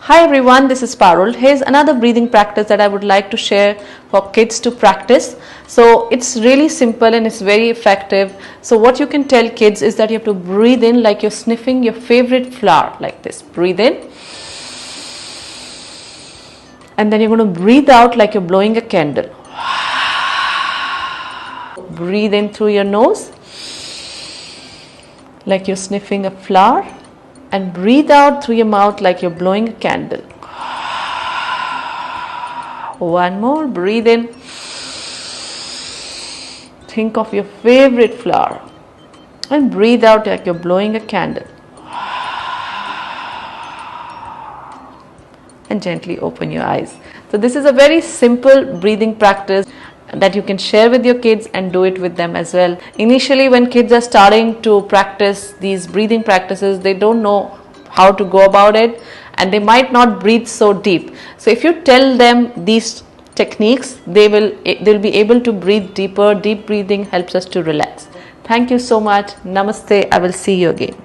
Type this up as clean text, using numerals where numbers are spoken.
Hi everyone, this is Parul. Here's another breathing practice that I would like to share for kids to practice. So it's really simple and it's very effective. So what you can tell kids is that you have to breathe in like you're sniffing your favorite flower, like this. Breathe in. And then you're going to breathe out like you're blowing a candle. Breathe in through your nose like you're sniffing a flower, and breathe out through your mouth like you're blowing a candle. One more. Breathe in. Think of your favorite flower and breathe out like you're blowing a candle. And gently open your eyes. So this is a very simple breathing practice that you can share with your kids and do it with them as well. Initially, when kids are starting to practice these breathing practices, they don't know how to go about it and they might not breathe so deep. So if you tell them these techniques, they'll be able to breathe deeper. Deep breathing helps us to relax. Thank you so much. Namaste. I will see you again.